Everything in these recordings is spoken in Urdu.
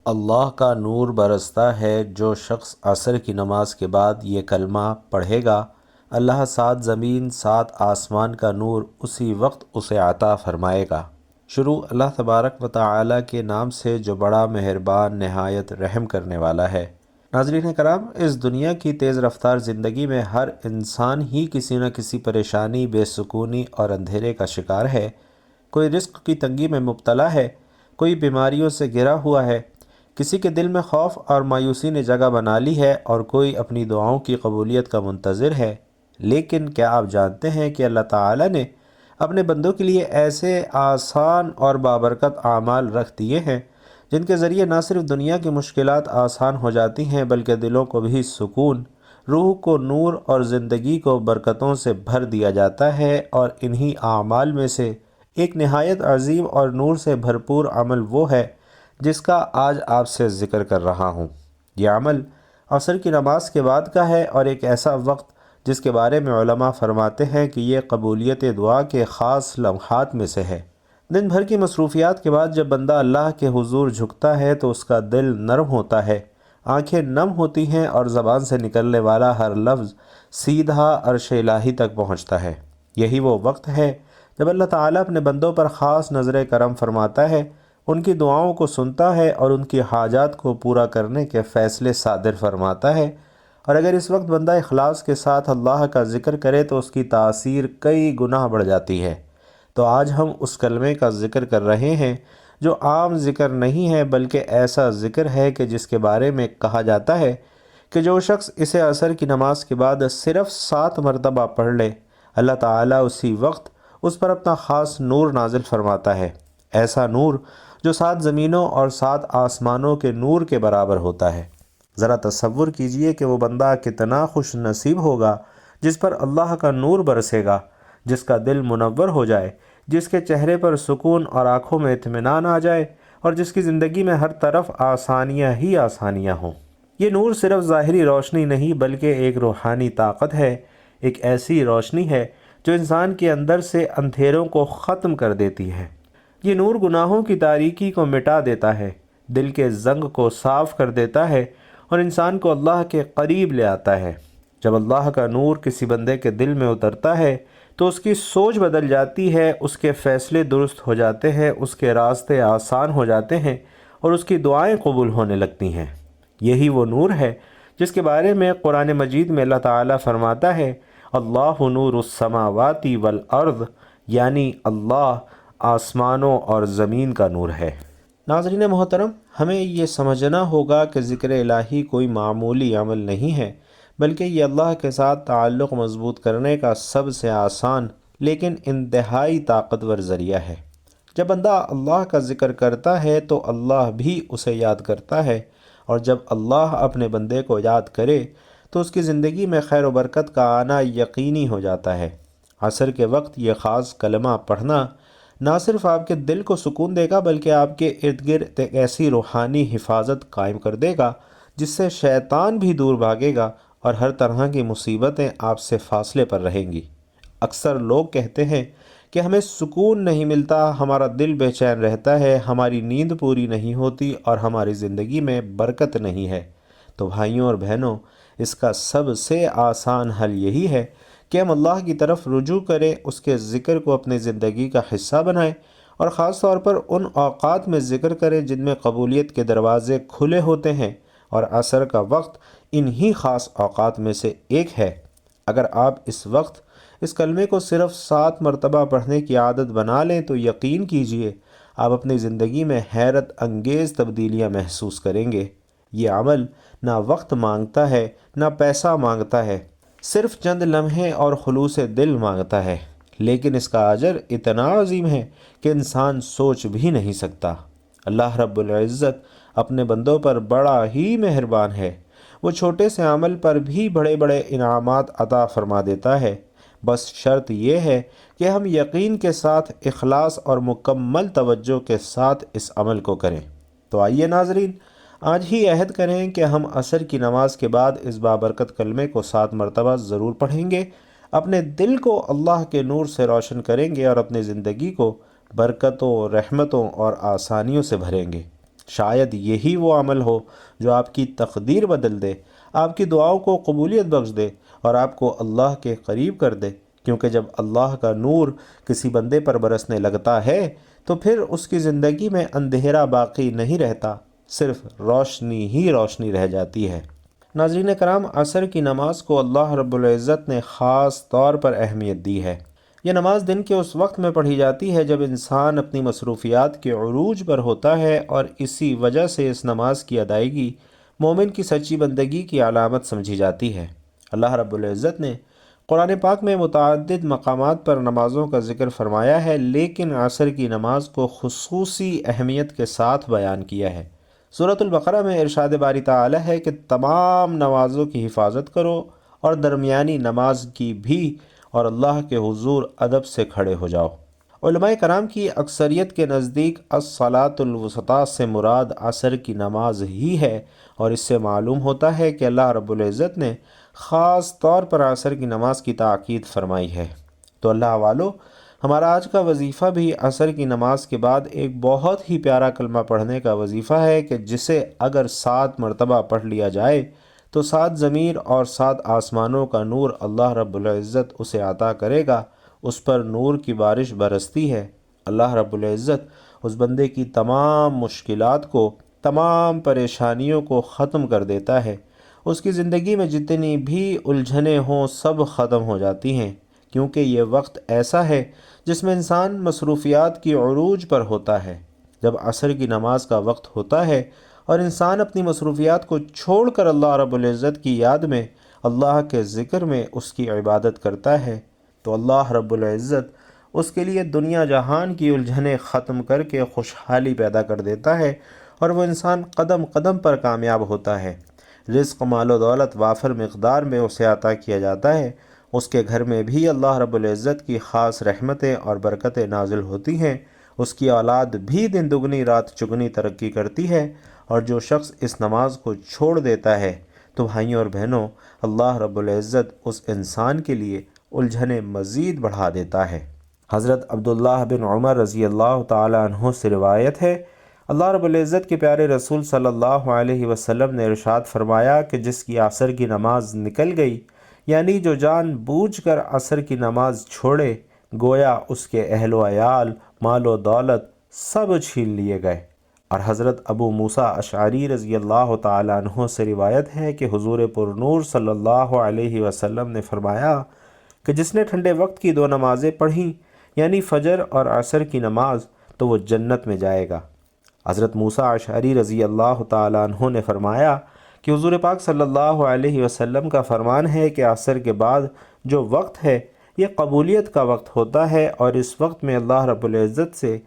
اللہ کا نور برستا ہے، جو شخص عصر کی نماز کے بعد یہ کلمہ پڑھے گا، اللہ 7 زمین 7 آسمان کا نور اسی وقت اسے عطا فرمائے گا۔ شروع اللہ تبارک و تعالی کے نام سے جو بڑا مہربان نہایت رحم کرنے والا ہے۔ ناظرین کرام، اس دنیا کی تیز رفتار زندگی میں ہر انسان ہی کسی نہ کسی پریشانی، بے سکونی اور اندھیرے کا شکار ہے۔ کوئی رزق کی تنگی میں مبتلا ہے، کوئی بیماریوں سے گھرا ہوا ہے، کسی کے دل میں خوف اور مایوسی نے جگہ بنا لی ہے، اور کوئی اپنی دعاؤں کی قبولیت کا منتظر ہے۔ لیکن کیا آپ جانتے ہیں کہ اللہ تعالی نے اپنے بندوں کے لیے ایسے آسان اور بابرکت اعمال رکھ دیے ہیں جن کے ذریعے نہ صرف دنیا کی مشکلات آسان ہو جاتی ہیں بلکہ دلوں کو بھی سکون، روح کو نور اور زندگی کو برکتوں سے بھر دیا جاتا ہے۔ اور انہی اعمال میں سے ایک نہایت عظیم اور نور سے بھرپور عمل وہ ہے جس کا آج آپ سے ذکر کر رہا ہوں۔ یہ عمل عصر کی نماز کے بعد کا ہے، اور ایک ایسا وقت جس کے بارے میں علماء فرماتے ہیں کہ یہ قبولیت دعا کے خاص لمحات میں سے ہے۔ دن بھر کی مصروفیات کے بعد جب بندہ اللہ کے حضور جھکتا ہے تو اس کا دل نرم ہوتا ہے، آنکھیں نم ہوتی ہیں، اور زبان سے نکلنے والا ہر لفظ سیدھا عرش الہی تک پہنچتا ہے۔ یہی وہ وقت ہے جب اللہ تعالیٰ اپنے بندوں پر خاص نظر کرم فرماتا ہے، ان کی دعاؤں کو سنتا ہے اور ان کی حاجات کو پورا کرنے کے فیصلے صادر فرماتا ہے۔ اور اگر اس وقت بندہ اخلاص کے ساتھ اللہ کا ذکر کرے تو اس کی تاثیر کئی گنا بڑھ جاتی ہے۔ تو آج ہم اس کلمے کا ذکر کر رہے ہیں جو عام ذکر نہیں ہے بلکہ ایسا ذکر ہے کہ جس کے بارے میں کہا جاتا ہے کہ جو شخص اسے عصر کی نماز کے بعد صرف 7 مرتبہ پڑھ لے، اللہ تعالیٰ اسی وقت اس پر اپنا خاص نور نازل فرماتا ہے، ایسا نور جو 7 زمینوں اور 7 آسمانوں کے نور کے برابر ہوتا ہے۔ ذرا تصور کیجئے کہ وہ بندہ کتنا خوش نصیب ہوگا جس پر اللہ کا نور برسے گا، جس کا دل منور ہو جائے، جس کے چہرے پر سکون اور آنکھوں میں اطمینان آ جائے، اور جس کی زندگی میں ہر طرف آسانیاں ہی آسانیاں ہوں۔ یہ نور صرف ظاہری روشنی نہیں بلکہ ایک روحانی طاقت ہے، ایک ایسی روشنی ہے جو انسان کے اندر سے اندھیروں کو ختم کر دیتی ہے۔ یہ نور گناہوں کی تاریکی کو مٹا دیتا ہے، دل کے زنگ کو صاف کر دیتا ہے، اور انسان کو اللہ کے قریب لے آتا ہے۔ جب اللہ کا نور کسی بندے کے دل میں اترتا ہے تو اس کی سوچ بدل جاتی ہے، اس کے فیصلے درست ہو جاتے ہیں، اس کے راستے آسان ہو جاتے ہیں، اور اس کی دعائیں قبول ہونے لگتی ہیں۔ یہی وہ نور ہے جس کے بارے میں قرآن مجید میں اللہ تعالیٰ فرماتا ہے، اللہ نور السماوات والارض، یعنی اللہ آسمانوں اور زمین کا نور ہے۔ ناظرین محترم، ہمیں یہ سمجھنا ہوگا کہ ذکر الہی کوئی معمولی عمل نہیں ہے بلکہ یہ اللہ کے ساتھ تعلق مضبوط کرنے کا سب سے آسان لیکن انتہائی طاقتور ذریعہ ہے۔ جب بندہ اللہ کا ذکر کرتا ہے تو اللہ بھی اسے یاد کرتا ہے، اور جب اللہ اپنے بندے کو یاد کرے تو اس کی زندگی میں خیر و برکت کا آنا یقینی ہو جاتا ہے۔ عصر کے وقت یہ خاص کلمہ پڑھنا نہ صرف آپ کے دل کو سکون دے گا بلکہ آپ کے ارد گرد ایک ایسی روحانی حفاظت قائم کر دے گا جس سے شیطان بھی دور بھاگے گا اور ہر طرح کی مصیبتیں آپ سے فاصلے پر رہیں گی۔ اکثر لوگ کہتے ہیں کہ ہمیں سکون نہیں ملتا، ہمارا دل بے چین رہتا ہے، ہماری نیند پوری نہیں ہوتی اور ہماری زندگی میں برکت نہیں ہے۔ تو بھائیوں اور بہنوں، اس کا سب سے آسان حل یہی ہے کہ ہم اللہ کی طرف رجوع کریں، اس کے ذکر کو اپنی زندگی کا حصہ بنائیں، اور خاص طور پر ان اوقات میں ذکر کریں جن میں قبولیت کے دروازے کھلے ہوتے ہیں، اور عصر کا وقت انہی خاص اوقات میں سے ایک ہے۔ اگر آپ اس وقت اس کلمے کو صرف 7 مرتبہ پڑھنے کی عادت بنا لیں تو یقین کیجئے آپ اپنی زندگی میں حیرت انگیز تبدیلیاں محسوس کریں گے۔ یہ عمل نہ وقت مانگتا ہے نہ پیسہ مانگتا ہے، صرف چند لمحے اور خلوص دل مانگتا ہے، لیکن اس کا اجر اتنا عظیم ہے کہ انسان سوچ بھی نہیں سکتا۔ اللہ رب العزت اپنے بندوں پر بڑا ہی مہربان ہے، وہ چھوٹے سے عمل پر بھی بڑے بڑے انعامات عطا فرما دیتا ہے۔ بس شرط یہ ہے کہ ہم یقین کے ساتھ، اخلاص اور مکمل توجہ کے ساتھ اس عمل کو کریں۔ تو آئیے ناظرین، آج ہی عہد کریں کہ ہم عصر کی نماز کے بعد اس بابرکت کلمے کو 7 مرتبہ ضرور پڑھیں گے، اپنے دل کو اللہ کے نور سے روشن کریں گے اور اپنی زندگی کو برکتوں، رحمتوں اور آسانیوں سے بھریں گے۔ شاید یہی وہ عمل ہو جو آپ کی تقدیر بدل دے، آپ کی دعاؤں کو قبولیت بخش دے اور آپ کو اللہ کے قریب کر دے، کیونکہ جب اللہ کا نور کسی بندے پر برسنے لگتا ہے تو پھر اس کی زندگی میں اندھیرا باقی نہیں رہتا، صرف روشنی ہی روشنی رہ جاتی ہے۔ ناظرین کرام، عصر کی نماز کو اللہ رب العزت نے خاص طور پر اہمیت دی ہے۔ یہ نماز دن کے اس وقت میں پڑھی جاتی ہے جب انسان اپنی مصروفیات کے عروج پر ہوتا ہے، اور اسی وجہ سے اس نماز کی ادائیگی مومن کی سچی بندگی کی علامت سمجھی جاتی ہے۔ اللہ رب العزت نے قرآن پاک میں متعدد مقامات پر نمازوں کا ذکر فرمایا ہے، لیکن عصر کی نماز کو خصوصی اہمیت کے ساتھ بیان کیا ہے۔ سورۃ البقرہ میں ارشاد باری تعالی ہے کہ تمام نمازوں کی حفاظت کرو اور درمیانی نماز کی بھی، اور اللہ کے حضور ادب سے کھڑے ہو جاؤ۔ علماء کرام کی اکثریت کے نزدیک الصلاۃ الوسطیٰ سے مراد عصر کی نماز ہی ہے، اور اس سے معلوم ہوتا ہے کہ اللہ رب العزت نے خاص طور پر عصر کی نماز کی تاکید فرمائی ہے۔ تو اللہ والو، ہمارا آج کا وظیفہ بھی عصر کی نماز کے بعد ایک بہت ہی پیارا کلمہ پڑھنے کا وظیفہ ہے کہ جسے اگر 7 مرتبہ پڑھ لیا جائے تو 7 زمین اور 7 آسمانوں کا نور اللہ رب العزت اسے عطا کرے گا، اس پر نور کی بارش برستی ہے۔ اللہ رب العزت اس بندے کی تمام مشکلات کو، تمام پریشانیوں کو ختم کر دیتا ہے، اس کی زندگی میں جتنی بھی الجھنیں ہوں سب ختم ہو جاتی ہیں، کیونکہ یہ وقت ایسا ہے جس میں انسان مصروفیات کی عروج پر ہوتا ہے۔ جب عصر کی نماز کا وقت ہوتا ہے اور انسان اپنی مصروفیات کو چھوڑ کر اللہ رب العزت کی یاد میں، اللہ کے ذکر میں اس کی عبادت کرتا ہے، تو اللہ رب العزت اس کے لیے دنیا جہان کی الجھنیں ختم کر کے خوشحالی پیدا کر دیتا ہے، اور وہ انسان قدم قدم پر کامیاب ہوتا ہے۔ رزق، مال و دولت وافر مقدار میں اسے عطا کیا جاتا ہے، اس کے گھر میں بھی اللہ رب العزت کی خاص رحمتیں اور برکتیں نازل ہوتی ہیں، اس کی اولاد بھی دن دگنی رات چگنی ترقی کرتی ہے، اور جو شخص اس نماز کو چھوڑ دیتا ہے تو بھائیوں اور بہنوں، اللہ رب العزت اس انسان کے لیے الجھنیں مزید بڑھا دیتا ہے۔ حضرت عبداللہ بن عمر رضی اللہ تعالی عنہ سے روایت ہے، اللہ رب العزت کے پیارے رسول صلی اللہ علیہ وسلم نے ارشاد فرمایا کہ جس کی عصر کی نماز نکل گئی، یعنی جو جان بوجھ کر عصر کی نماز چھوڑے، گویا اس کے اہل و عیال، مال و دولت سب چھین لیے گئے۔ اور حضرت ابو موسیٰ اشعری رضی اللہ تعالی عنہ سے روایت ہے کہ حضور پرنور صلی اللہ علیہ وسلم نے فرمایا کہ جس نے ٹھنڈے وقت کی 2 نمازیں پڑھیں، یعنی فجر اور عصر کی نماز، تو وہ جنت میں جائے گا۔ حضرت موسیٰ اشعری رضی اللہ تعالی عنہ نے فرمایا کہ حضور پاک صلی اللہ علیہ وسلم کا فرمان ہے کہ عصر کے بعد جو وقت ہے یہ قبولیت کا وقت ہوتا ہے، اور اس وقت میں اللہ رب العزت سے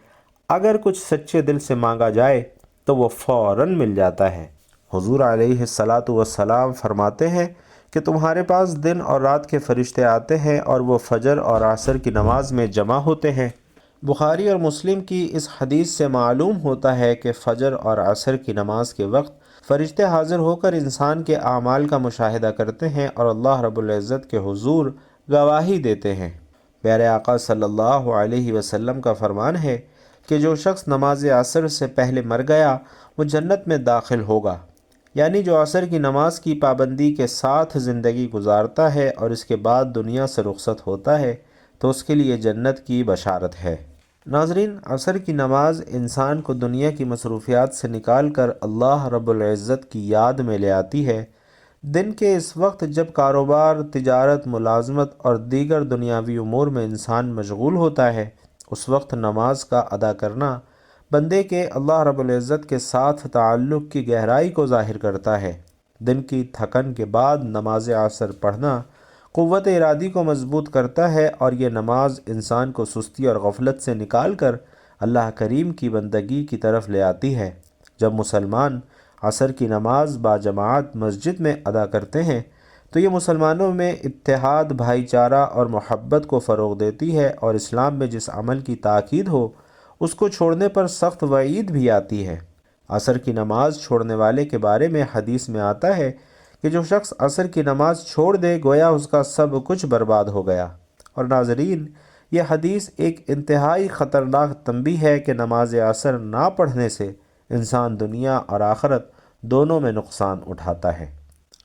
اگر کچھ سچے دل سے مانگا جائے تو وہ فوراً مل جاتا ہے۔ حضور علیہ السلام فرماتے ہیں کہ تمہارے پاس دن اور رات کے فرشتے آتے ہیں اور وہ فجر اور عصر کی نماز میں جمع ہوتے ہیں۔ بخاری اور مسلم کی اس حدیث سے معلوم ہوتا ہے کہ فجر اور عصر کی نماز کے وقت فرشتے حاضر ہو کر انسان کے اعمال کا مشاہدہ کرتے ہیں اور اللہ رب العزت کے حضور گواہی دیتے ہیں۔ پیارے آقا صلی اللہ علیہ وسلم کا فرمان ہے کہ جو شخص نماز عصر سے پہلے مر گیا وہ جنت میں داخل ہوگا، یعنی جو عصر کی نماز کی پابندی کے ساتھ زندگی گزارتا ہے اور اس کے بعد دنیا سے رخصت ہوتا ہے تو اس کے لیے جنت کی بشارت ہے۔ ناظرین، عصر کی نماز انسان کو دنیا کی مصروفیات سے نکال کر اللہ رب العزت کی یاد میں لے آتی ہے۔ دن کے اس وقت جب کاروبار، تجارت، ملازمت اور دیگر دنیاوی امور میں انسان مشغول ہوتا ہے، اس وقت نماز کا ادا کرنا بندے کے اللہ رب العزت کے ساتھ تعلق کی گہرائی کو ظاہر کرتا ہے۔ دن کی تھکن کے بعد نماز عصر پڑھنا قوت ارادی کو مضبوط کرتا ہے، اور یہ نماز انسان کو سستی اور غفلت سے نکال کر اللہ کریم کی بندگی کی طرف لے آتی ہے۔ جب مسلمان عصر کی نماز باجماعت مسجد میں ادا کرتے ہیں تو یہ مسلمانوں میں اتحاد، بھائی چارہ اور محبت کو فروغ دیتی ہے، اور اسلام میں جس عمل کی تاکید ہو اس کو چھوڑنے پر سخت وعید بھی آتی ہے۔ عصر کی نماز چھوڑنے والے کے بارے میں حدیث میں آتا ہے کہ جو شخص عصر کی نماز چھوڑ دے گویا اس کا سب کچھ برباد ہو گیا۔ اور ناظرین، یہ حدیث ایک انتہائی خطرناک تنبیہ ہے کہ نماز عصر نہ پڑھنے سے انسان دنیا اور آخرت دونوں میں نقصان اٹھاتا ہے۔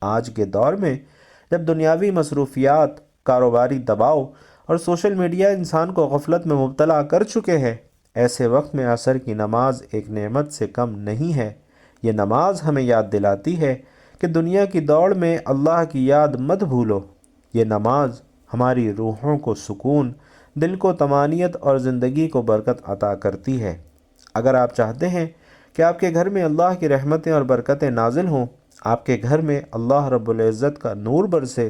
آج کے دور میں جب دنیاوی مصروفیات، کاروباری دباؤ اور سوشل میڈیا انسان کو غفلت میں مبتلا کر چکے ہیں، ایسے وقت میں عصر کی نماز ایک نعمت سے کم نہیں ہے۔ یہ نماز ہمیں یاد دلاتی ہے کہ دنیا کی دوڑ میں اللہ کی یاد مت بھولو۔ یہ نماز ہماری روحوں کو سکون، دل کو طمانینت اور زندگی کو برکت عطا کرتی ہے۔ اگر آپ چاہتے ہیں کہ آپ کے گھر میں اللہ کی رحمتیں اور برکتیں نازل ہوں، آپ کے گھر میں اللہ رب العزت کا نور برسے،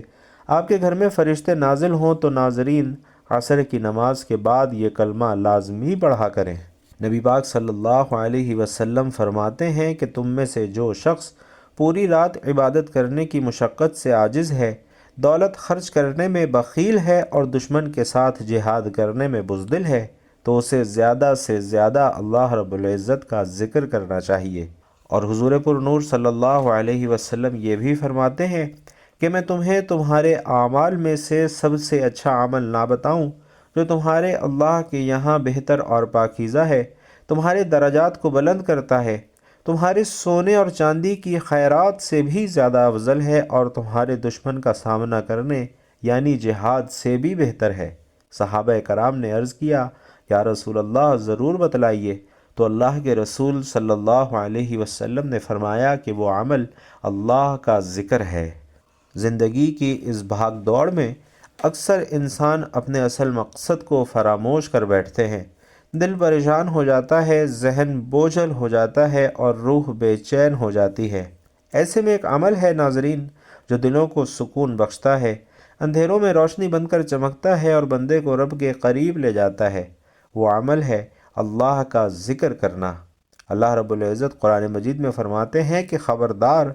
آپ کے گھر میں فرشتے نازل ہوں، تو ناظرین، عصر کی نماز کے بعد یہ کلمہ لازمی پڑھا کریں۔ نبی پاک صلی اللہ علیہ وسلم فرماتے ہیں کہ تم میں سے جو شخص پوری رات عبادت کرنے کی مشقت سے عاجز ہے، دولت خرچ کرنے میں بخیل ہے اور دشمن کے ساتھ جہاد کرنے میں بزدل ہے، تو اسے زیادہ سے زیادہ اللہ رب العزت کا ذکر کرنا چاہیے۔ اور حضور پر نور صلی اللہ علیہ وسلم یہ بھی فرماتے ہیں کہ میں تمہیں تمہارے اعمال میں سے سب سے اچھا عمل نہ بتاؤں جو تمہارے اللہ کے یہاں بہتر اور پاکیزہ ہے، تمہارے درجات کو بلند کرتا ہے، تمہارے سونے اور چاندی کی خیرات سے بھی زیادہ افضل ہے، اور تمہارے دشمن کا سامنا کرنے یعنی جہاد سے بھی بہتر ہے۔ صحابہ کرام نے عرض کیا، یا رسول اللہ ضرور بتلائیے۔ تو اللہ کے رسول صلی اللہ علیہ وسلم نے فرمایا کہ وہ عمل اللہ کا ذکر ہے۔ زندگی کی اس بھاگ دوڑ میں اکثر انسان اپنے اصل مقصد کو فراموش کر بیٹھتے ہیں، دل پریشان ہو جاتا ہے، ذہن بوجھل ہو جاتا ہے اور روح بے چین ہو جاتی ہے۔ ایسے میں ایک عمل ہے ناظرین جو دلوں کو سکون بخشتا ہے، اندھیروں میں روشنی بن کر چمکتا ہے اور بندے کو رب کے قریب لے جاتا ہے۔ وہ عمل ہے اللہ کا ذکر کرنا۔ اللہ رب العزت قرآن مجید میں فرماتے ہیں کہ خبردار،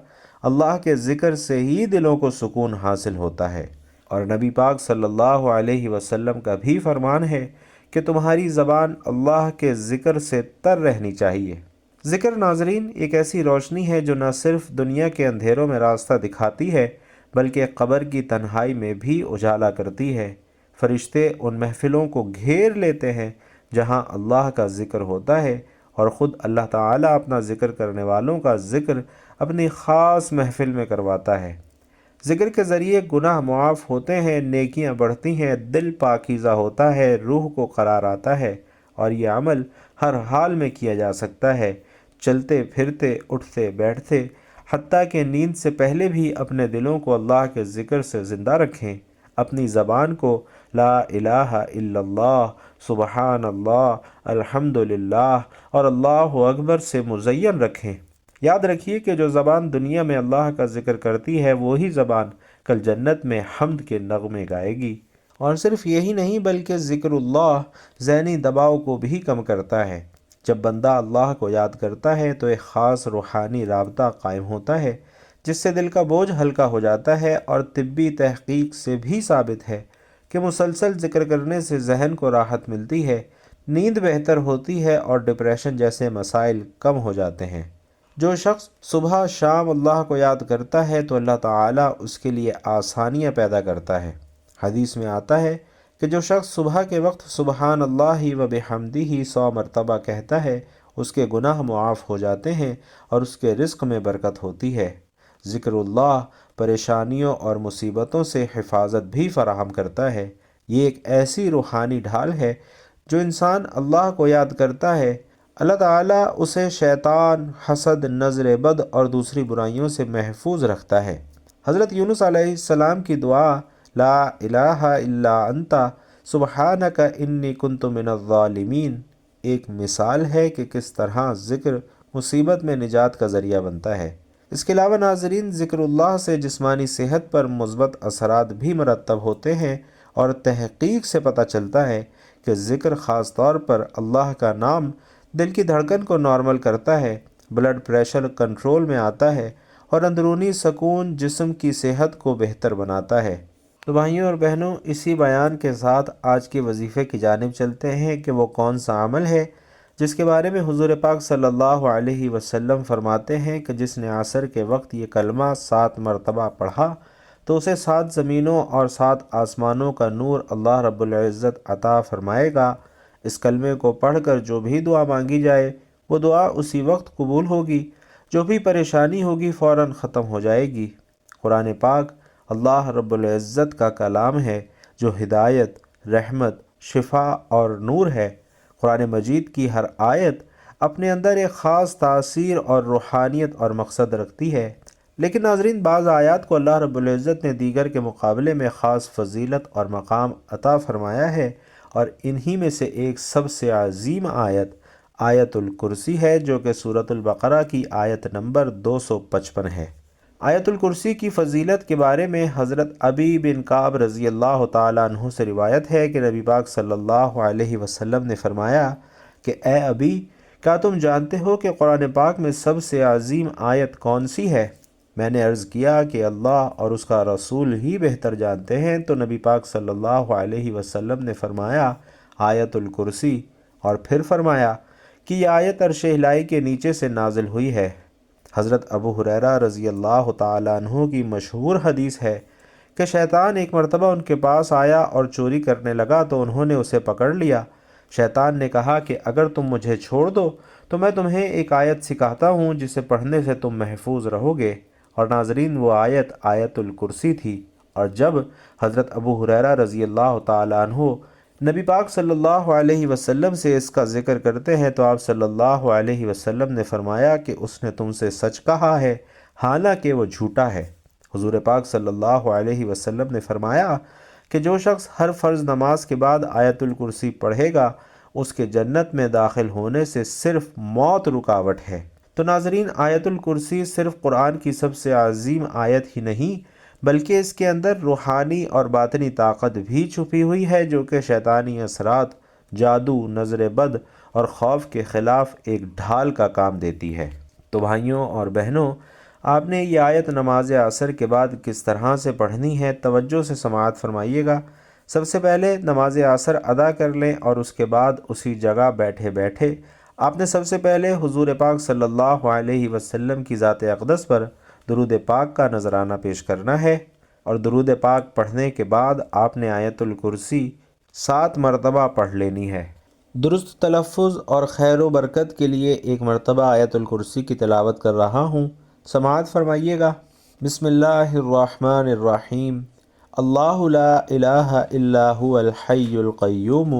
اللہ کے ذکر سے ہی دلوں کو سکون حاصل ہوتا ہے۔ اور نبی پاک صلی اللہ علیہ وسلم کا بھی فرمان ہے کہ تمہاری زبان اللہ کے ذکر سے تر رہنی چاہیے۔ ذکر ناظرین ایک ایسی روشنی ہے جو نہ صرف دنیا کے اندھیروں میں راستہ دکھاتی ہے بلکہ قبر کی تنہائی میں بھی اجالا کرتی ہے۔ فرشتے ان محفلوں کو گھیر لیتے ہیں جہاں اللہ کا ذکر ہوتا ہے، اور خود اللہ تعالیٰ اپنا ذکر کرنے والوں کا ذکر اپنی خاص محفل میں کرواتا ہے۔ ذکر کے ذریعے گناہ معاف ہوتے ہیں، نیکیاں بڑھتی ہیں، دل پاکیزہ ہوتا ہے، روح کو قرار آتا ہے، اور یہ عمل ہر حال میں کیا جا سکتا ہے، چلتے پھرتے، اٹھتے بیٹھتے، حتیٰ کہ نیند سے پہلے بھی اپنے دلوں کو اللہ کے ذکر سے زندہ رکھیں، اپنی زبان کو لا الہ الا اللہ، سبحان اللہ، الحمدللہ اور اللہ اکبر سے مزین رکھیں۔ یاد رکھیے کہ جو زبان دنیا میں اللہ کا ذکر کرتی ہے وہی زبان کل جنت میں حمد کے نغمے گائے گی۔ اور صرف یہی نہیں بلکہ ذکر اللہ ذہنی دباؤ کو بھی کم کرتا ہے۔ جب بندہ اللہ کو یاد کرتا ہے تو ایک خاص روحانی رابطہ قائم ہوتا ہے جس سے دل کا بوجھ ہلکا ہو جاتا ہے، اور طبی تحقیق سے بھی ثابت ہے کہ مسلسل ذکر کرنے سے ذہن کو راحت ملتی ہے، نیند بہتر ہوتی ہے اور ڈپریشن جیسے مسائل کم ہو جاتے ہیں۔ جو شخص صبح شام اللہ کو یاد کرتا ہے تو اللہ تعالیٰ اس کے لیے آسانیاں پیدا کرتا ہے۔ حدیث میں آتا ہے کہ جو شخص صبح کے وقت سبحان اللہ و بحمدہ 100 مرتبہ کہتا ہے، اس کے گناہ معاف ہو جاتے ہیں اور اس کے رزق میں برکت ہوتی ہے۔ ذکر اللہ پریشانیوں اور مصیبتوں سے حفاظت بھی فراہم کرتا ہے۔ یہ ایک ایسی روحانی ڈھال ہے، جو انسان اللہ کو یاد کرتا ہے، اللہ تعالیٰ اسے شیطان، حسد، نظر بد اور دوسری برائیوں سے محفوظ رکھتا ہے۔ حضرت یونس علیہ السلام کی دعا لا الہ الا انت سبحانک انی کنت من الظالمین ایک مثال ہے کہ کس طرح ذکر مصیبت میں نجات کا ذریعہ بنتا ہے۔ اس کے علاوہ ناظرین، ذکر اللہ سے جسمانی صحت پر مثبت اثرات بھی مرتب ہوتے ہیں، اور تحقیق سے پتہ چلتا ہے کہ ذکر خاص طور پر اللہ کا نام دل کی دھڑکن کو نارمل کرتا ہے، بلڈ پریشر کنٹرول میں آتا ہے، اور اندرونی سکون جسم کی صحت کو بہتر بناتا ہے۔ تو بھائیوں اور بہنوں، اسی بیان کے ساتھ آج کے وظیفے کی جانب چلتے ہیں کہ وہ کون سا عمل ہے جس کے بارے میں حضور پاک صلی اللہ علیہ وسلم فرماتے ہیں کہ جس نے عصر کے وقت یہ کلمہ 7 مرتبہ پڑھا تو اسے 7 زمینوں اور 7 آسمانوں کا نور اللہ رب العزت عطا فرمائے گا۔ اس کلمے کو پڑھ کر جو بھی دعا مانگی جائے وہ دعا اسی وقت قبول ہوگی، جو بھی پریشانی ہوگی فوراً ختم ہو جائے گی۔ قرآن پاک اللہ رب العزت کا کلام ہے جو ہدایت، رحمت، شفا اور نور ہے۔ قرآن مجید کی ہر آیت اپنے اندر ایک خاص تاثیر اور روحانیت اور مقصد رکھتی ہے، لیکن ناظرین بعض آیات کو اللہ رب العزت نے دیگر کے مقابلے میں خاص فضیلت اور مقام عطا فرمایا ہے، اور انہی میں سے ایک سب سے عظیم آیت آیت الکرسی ہے، جو کہ سورۃ البقرہ کی آیت نمبر 255 ہے۔ آیت الکرسی کی فضیلت کے بارے میں حضرت ابی بن کعب رضی اللہ تعالیٰ عنہ سے روایت ہے کہ نبی پاک صلی اللہ علیہ وسلم نے فرمایا کہ اے ابی، کیا تم جانتے ہو کہ قرآن پاک میں سب سے عظیم آیت کون سی ہے؟ میں نے عرض کیا کہ اللہ اور اس کا رسول ہی بہتر جانتے ہیں، تو نبی پاک صلی اللہ علیہ وسلم نے فرمایا آیت الکرسی، اور پھر فرمایا کہ یہ آیت عرش الہی کے نیچے سے نازل ہوئی ہے۔ حضرت ابو ہریرہ رضی اللہ تعالیٰ عنہ کی مشہور حدیث ہے کہ شیطان ایک مرتبہ ان کے پاس آیا اور چوری کرنے لگا تو انہوں نے اسے پکڑ لیا۔ شیطان نے کہا کہ اگر تم مجھے چھوڑ دو تو میں تمہیں ایک آیت سکھاتا ہوں جسے پڑھنے سے تم محفوظ رہو گے، اور ناظرین وہ آیت آیت الکرسی تھی۔ اور جب حضرت ابو ہریرہ رضی اللہ تعالیٰ عنہ نبی پاک صلی اللہ علیہ وسلم سے اس کا ذکر کرتے ہیں تو آپ صلی اللہ علیہ وسلم نے فرمایا کہ اس نے تم سے سچ کہا ہے، حالانکہ وہ جھوٹا ہے۔ حضور پاک صلی اللہ علیہ وسلم نے فرمایا کہ جو شخص ہر فرض نماز کے بعد آیت الکرسی پڑھے گا، اس کے جنت میں داخل ہونے سے صرف موت رکاوٹ ہے۔ تو ناظرین آیت الکرسی صرف قرآن کی سب سے عظیم آیت ہی نہیں بلکہ اس کے اندر روحانی اور باطنی طاقت بھی چھپی ہوئی ہے، جو کہ شیطانی اثرات، جادو، نظر بد اور خوف کے خلاف ایک ڈھال کا کام دیتی ہے۔ تو بھائیوں اور بہنوں، آپ نے یہ آیت نماز عصر کے بعد کس طرح سے پڑھنی ہے، توجہ سے سماعت فرمائیے گا۔ سب سے پہلے نماز عصر ادا کر لیں اور اس کے بعد اسی جگہ بیٹھے بیٹھے آپ نے سب سے پہلے حضور پاک صلی اللہ علیہ وسلم کی ذات اقدس پر درود پاک کا نذرانہ پیش کرنا ہے، اور درود پاک پڑھنے کے بعد آپ نے آیت الکرسی 7 مرتبہ پڑھ لینی ہے۔ درست تلفظ اور خیر و برکت کے لیے ایک مرتبہ آیت الکرسی کی تلاوت کر رہا ہوں، سماعت فرمائیے گا۔ بسم اللہ الرحمن الرحیم۔ اللہ لا الہ الا هو الحی القیوم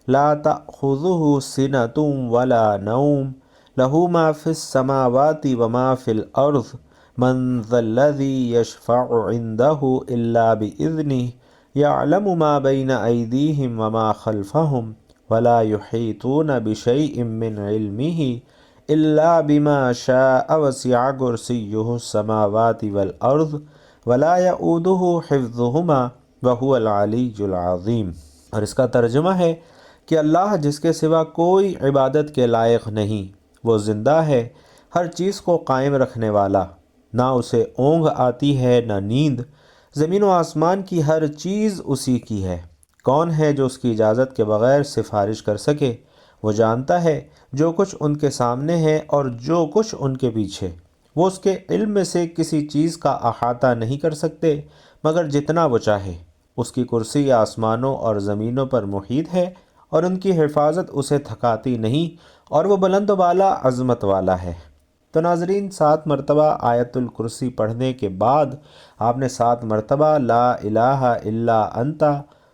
لا تأخذہ سنۃ ولا نوم لہ ما فی السماوات وما فی الارض من ذا الذی یشفع عندہ الا بإذنہ یعلم ما بین ایدیہم وما خلفہم ولا یحیطون بشیء من علمہ الا بما شاء وسع کرسیہ السماوات والارض ولا یؤودہ حفظہما وہو العلی العظیم۔ اور اس کا ترجمہ ہے کہ اللہ جس کے سوا کوئی عبادت کے لائق نہیں، وہ زندہ ہے، ہر چیز کو قائم رکھنے والا، نہ اسے اونگ آتی ہے نہ نیند، زمین و آسمان کی ہر چیز اسی کی ہے۔ کون ہے جو اس کی اجازت کے بغیر سفارش کر سکے؟ وہ جانتا ہے جو کچھ ان کے سامنے ہے اور جو کچھ ان کے پیچھے۔ وہ اس کے علم میں سے کسی چیز کا احاطہ نہیں کر سکتے مگر جتنا وہ چاہے۔ اس کی کرسی آسمانوں اور زمینوں پر محیط ہے اور ان کی حفاظت اسے تھکاتی نہیں، اور وہ بلند و بالا عظمت والا ہے۔ تو ناظرین 7 مرتبہ آیت الکرسی پڑھنے کے بعد آپ نے 7 مرتبہ لا الہ الا انت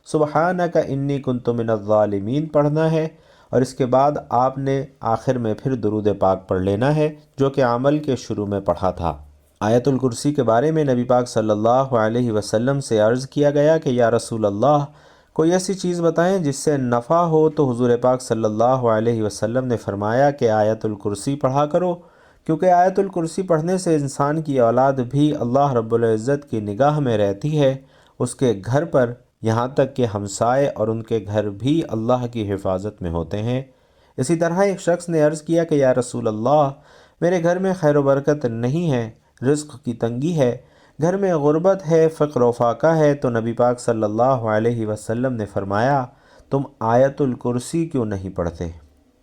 سبحانک انی کنت من الظالمین پڑھنا ہے، اور اس کے بعد آپ نے آخر میں پھر درود پاک پڑھ لینا ہے جو کہ عمل کے شروع میں پڑھا تھا۔ آیت الکرسی کے بارے میں نبی پاک صلی اللہ علیہ وسلم سے عرض کیا گیا کہ یا رسول اللہ، کوئی ایسی چیز بتائیں جس سے نفع ہو، تو حضور پاک صلی اللہ علیہ وسلم نے فرمایا کہ آیت الکرسی پڑھا کرو، کیونکہ آیت الکرسی پڑھنے سے انسان کی اولاد بھی اللہ رب العزت کی نگاہ میں رہتی ہے، اس کے گھر پر، یہاں تک کہ ہمسائے اور ان کے گھر بھی اللہ کی حفاظت میں ہوتے ہیں۔ اسی طرح ایک شخص نے عرض کیا کہ یا رسول اللہ، میرے گھر میں خیر و برکت نہیں ہے، رزق کی تنگی ہے، گھر میں غربت ہے، فقر و فاقہ ہے، تو نبی پاک صلی اللہ علیہ وسلم نے فرمایا تم آیت الکرسی کیوں نہیں پڑھتے؟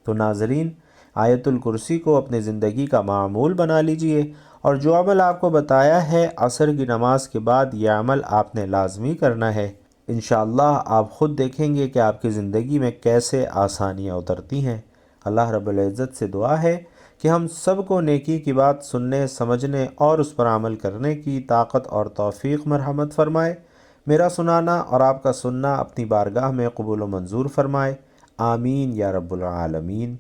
تو ناظرین آیت الکرسی کو اپنی زندگی کا معمول بنا لیجئے، اور جو عمل آپ کو بتایا ہے عصر کی نماز کے بعد یہ عمل آپ نے لازمی کرنا ہے۔ انشاءاللہ آپ خود دیکھیں گے کہ آپ کی زندگی میں کیسے آسانیاں اترتی ہیں۔ اللہ رب العزت سے دعا ہے کہ ہم سب کو نیکی کی بات سننے، سمجھنے اور اس پر عمل کرنے کی طاقت اور توفیق مرحمت فرمائے۔ میرا سنانا اور آپ کا سننا اپنی بارگاہ میں قبول و منظور فرمائے، آمین یا رب العالمین۔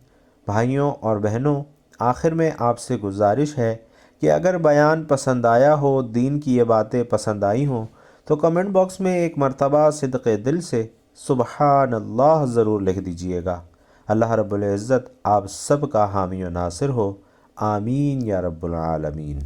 بھائیوں اور بہنوں، آخر میں آپ سے گزارش ہے کہ اگر بیان پسند آیا ہو، دین کی یہ باتیں پسند آئی ہوں، تو کمنٹ باکس میں ایک مرتبہ صدق دل سے سبحان اللہ ضرور لکھ دیجئے گا۔ اللہ رب العزت آپ سب کا حامی و ناصر ہو، آمین یا رب العالمین۔